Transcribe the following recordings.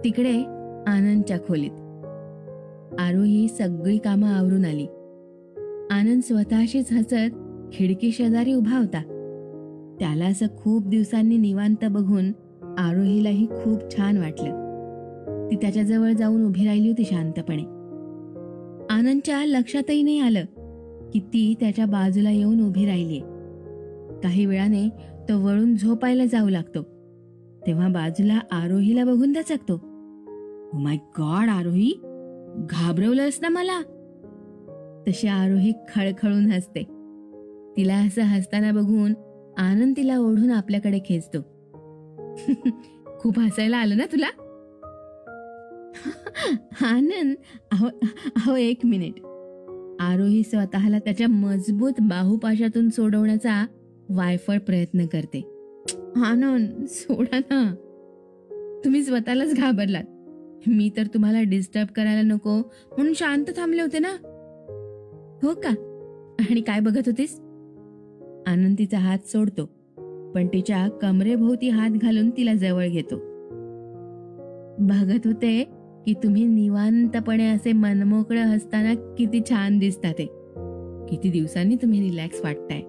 तिकडे आनंदच्या खोलीत आरोही सगळी कामं आवरून आली. आनंद स्वतःशीच हसत खिडकी शेजारी उभा होता. त्याला असं खूप दिवसांनी निवांत बघून आरोहीलाही खूप छान वाटलं. ती त्याच्याजवळ जाऊन उभी राहिली होती शांतपणे. आनंदच्या लक्षातही नाही आलं की ती त्याच्या बाजूला येऊन उभी राहिलीये. काही वेळाने तो वळून झोपायला जाऊ लागतो. तेव्हा बाजूला आरोहीला बघून दचकतो. ओ माय गॉड आरोही, घाबरवलंस ना मला. तशी आरोही खळखळून हसते. तिला असं हसताना बघून आनंद तिला ओढून आपल्याकडे खेचतो. खूप हसायला आलं ना तुला? आनंद, अहो एक मिनिट. आरोही स्वतःला त्याच्या मजबूत बाहुपाशातून सोडवण्याचा वायफळ प्रयत्न करते. आनंद सोडा ना, तुम्ही स्वतःलाच घाबरलात. मी तर तुम्हाला डिस्टर्ब करायला नको म्हणून शांत थांबले होते ना. हो का? आणि काय बघत होतीस? आनंद तिचा हात सोडतो, पण तिच्या कमरेभोवती हात घालून तिला जवळ घेतो. बघत होते की तुम्ही निवांतपणे असे मनमोकळं हसताना किती छान दिसता ते. किती दिवसांनी तुम्ही रिलॅक्स वाटताय.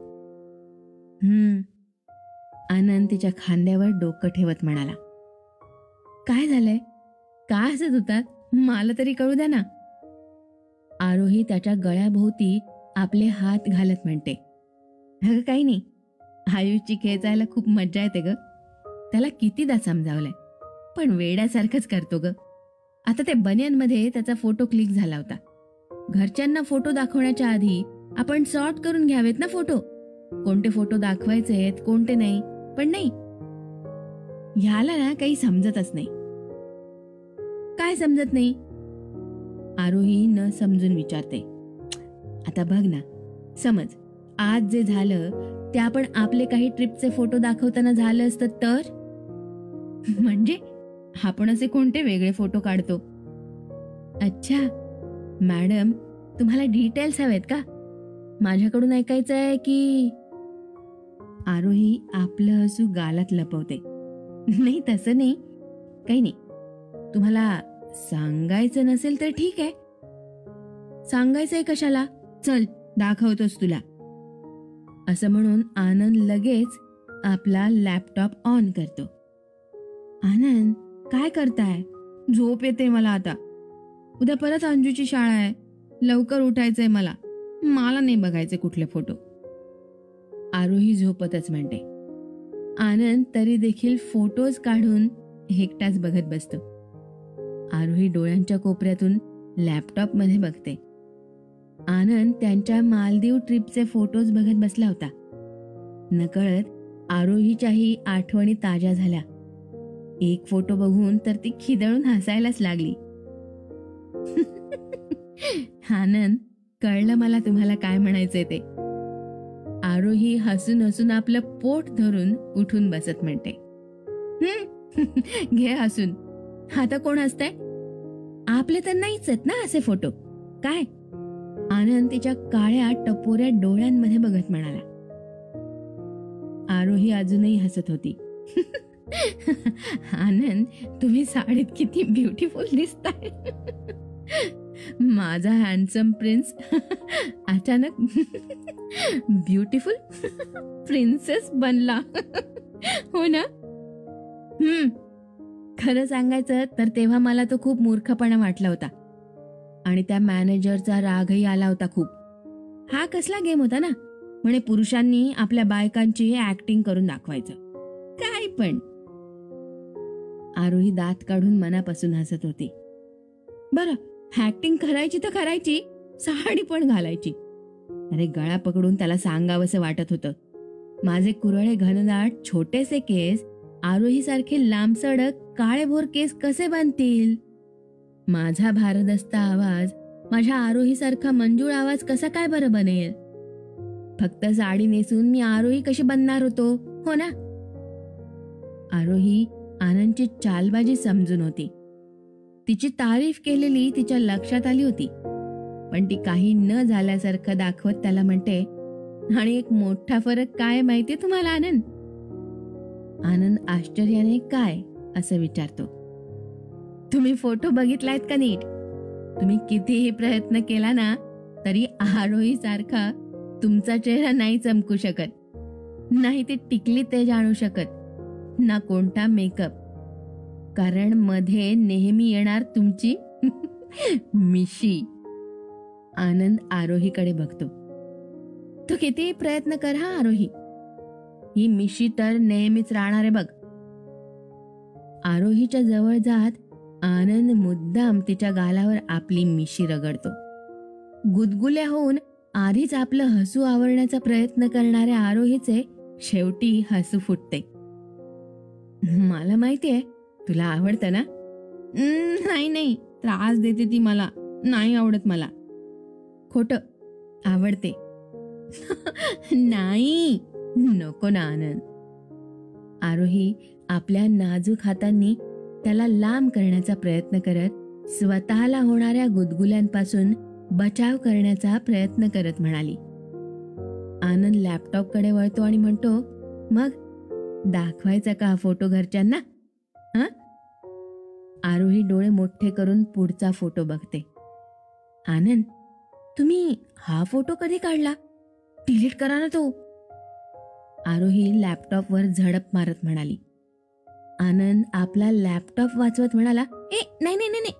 आनंद तिच्या खांद्यावर डोकं ठेवत म्हणाला. काय झालंय? का हसत होतात? मला तरी कळू द्या ना. आरोही त्याच्या गळ्याभोवती आपले हात घालत म्हणते. अगं काही नाही, आयुषची खेचायला खूप मज्जा येते ग. त्याला कितीदा समजावलंय, पण वेड्यासारखंच करतो ग. आता ते बनियनमध्ये त्याचा फोटो क्लिक झाला होता. घरच्यांना फोटो दाखवण्याच्या आधी आपण सॉर्ट करून घ्यावेत ना फोटो. कोणते फोटो दाखवायचे कोणते नाही. पण नाही, ह्याला ना काही समजतच नाही. काय समजत नाही? आरोही न समजून विचारते. आता बघ ना, समज आज जे झालं ते आपण आपले काही ट्रिपचे फोटो दाखवताना झालं असतं तर? म्हणजे आपण असे कोणते वेगळे फोटो काढतो? अच्छा मॅडम, तुम्हाला डिटेल्स हवेत का? माझ्याकडून ऐकायचंय की? आरोही आपलं हसू गालात लपवते. नाही तसं नाही, काही नाही. तुम्हाला सांगायचं नसेल तर ठीक आहे. सांगायचंय कशाला? चल दाखवतोस तुला. असं म्हणून आनंद लगेच आपला लॅपटॉप ऑन करतो. आनंद काय करताय? झोप येते मला आता. उद्या परत अंजूची शाळा आहे. लवकर उठायचंय मला. मला नाही बघायचे कुठले फोटो. आरोही झोपतच म्हणते. आनंद तरी देखील फोटोज काढून एकटाच बघत बसतो. आरोही डोळ्यांच्या कोपऱ्यातून लॅपटॉप मध्ये बघते. आनंद त्यांच्या मालदीव ट्रिपचे फोटोज बघत बसला होता. नकळत आरोहीच्याही आठवणी ताज्या झाल्या. एक फोटो बघून तर ती खिदळून हसायलाच लागली. आनंद, कळलं मला तुम्हाला काय म्हणायचंय ते. आरोही हसून हसून आपलं पोट धरून उठून बसत म्हणते. घे हसून. आता कोण हसतंय? आपले तर नाहीच आहेत ना असे फोटो. काय? आनंद तिच्या काळ्या टपोऱ्या डोळ्यांमध्ये बघत म्हणाला. आरोही अजूनही हसत होती. आनंद, तुम्ही साडीत किती ब्युटिफुल दिसताय. माझा हँडसम प्रिन्स अचानक ब्युटिफुल प्रिन्सेस बनला. हो ना? खरं सांगायचं तर तेव्हा मला तो खूप मूर्खपणा वाटला होता आणि त्या मॅनेजरचा रागही आला होता खूप. हा कसला गेम होता ना, म्हणे पुरुषांनी आपल्या बायकांची ऍक्टिंग करून दाखवायचं. काय पण. आरोही दात काढून मनापासून हसत होती. बरं, ऍक्टिंग करायची तर करायची, साडी पण घालायची. अरे गळा पकडून त्याला सांगावंसं वाटत होतं. माझे कुरळे घनदाट छोटेसे केस आरोही सारखे लांबसडक काळेभोर केस कसे बांधतील? माझा भारदस्त आवाज माझ्या आरोही सारखा मंजूळ आवाज कसा काय बरं बनेल? फक्त साडी नेसून मी आरोही कशी बनणार होतो, हो ना? आरोही आनंदची चालबाजी समजून होती. तिची तारीफ केलेली तिच्या लक्षात आली होती. पण ती काही न झाल्यासारखं दाखवत त्याला म्हणते, आणि एक मोठा फरक काय माहितीये तुम्हाला आनंद? आनंद आश्चर्याने काय असं विचारतो. तुम्ही फोटो बघितलायत का नीट? तुम्ही कितीही प्रयत्न केला ना तरी आरोही सारखा तुमचा चेहरा नाही चमकू शकत, नाही ती टिकली तेज आणू शकत, ना कोणता मेकअप. कारण मध्ये नेहमी येणार तुमची मिशी. आनंद आरोहीकडे बघतो. तू कितीही प्रयत्न कर हा आरोही, ही मिशी तर नेहमीच राहणार आहे बघ. आरोहीच्या जवळ जात आनंद मुद्दाम तिच्या गालावर आपली मिशी रगडतो. गुदगुल्या होऊन आधीच आपलं हसू आवरण्याचा प्रयत्न करणाऱ्या आरोहीचे शेवटी हसू फुटते. मला माहितीये तुला आवडतं ना. नाही नाही, त्रास देते ती मला, नाही आवडत मला. खोटं, आवडते. नाही, नको ना आनंद. आरोही आपल्या नाजूक हातांनी त्याला लांब करण्याचा प्रयत्न करत स्वतःला होणाऱ्या गुदगुल्यांपासून बचाव करण्याचा प्रयत्न करत म्हणाली. आनंद लॅपटॉपकडे वळतो आणि म्हणतो, मग दाखवायचा का फोटो घरच्यांना? हा? आरोही डोळे मोठे करून पुढचा फोटो बघते. आनंद, तुम्ही हा फोटो कधी काढला? डिलीट करा ना तो. आरोही लॅपटॉपवर झडप मारत म्हणाली. आनंद आपला लॅपटॉप वाचवत म्हणाला, नाही नाही नाही,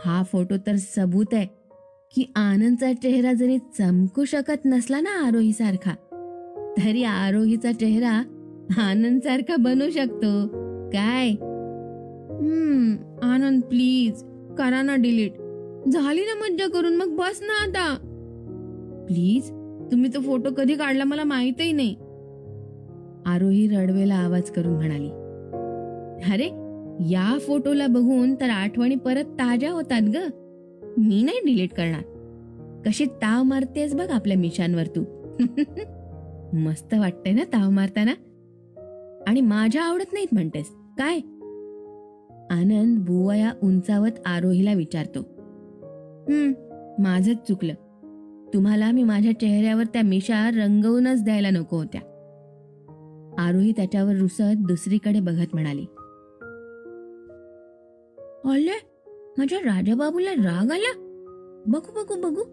हा फोटो तर सबूत आहे की आनंदचा चेहरा जरी चमकू शकत नसला ना आरोही सारखा, तरी आरोहीचा चेहरा आनंद सारखा बनू शकतो. काय? आनंद प्लीज करा ना डिलीट. झाली ना मज्जा करून, मग बस ना आता प्लीज. तुम्ही तो फोटो कधी काढला मला माहितही नाही. आरोही रडवेला आवाज करून म्हणाली. अरे, या फोटोला बघून तर आठवणी परत ताज्या होतात ग. मी नाही डिलीट करणार. कशी ताव मारतेस बघ आपल्या मिशांवर तू. मस्त वाटते ना ताव मारताना. आणि माझ्या आवडत नाहीत म्हणतेस काय? आनंद बुवया उंचावत आरोहीला विचारतो. माझंच चुकलं. तुम्हाला मी माझ्या चेहऱ्यावर त्या मिशा रंगवूनच द्यायला नको होत्या. आरोही त्याच्यावर रुसत दुसरीकडे बघत म्हणाली. ओले, माझ्या राजाबाबूला राग आला. बघू बघू बघू.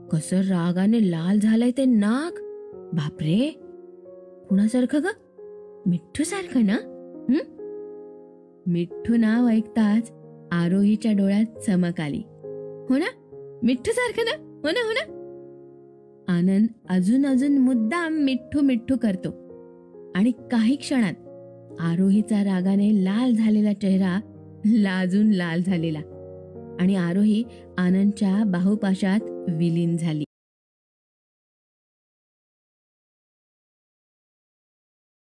कसं रागाने लाल झालंय ते नाक. बापरे, कुणासारखं ग? मिठ्ठू सारखं ना? मिठ्ठू नाव ऐकताच आरोहीच्या डोळ्यात चमक आली. हो ना, मिठ्ठू सारखं ना? हो ना, हो ना. आनंद अजून अजून मुद्दाम मिठ्ठू मिठ्ठू करतो आणि काही क्षणात आरोहीचा रागाने लाल झालेला चेहरा लाजून लाल झालेला आणि आरोही आनंदच्या बाहुपाशात विलीन झाली.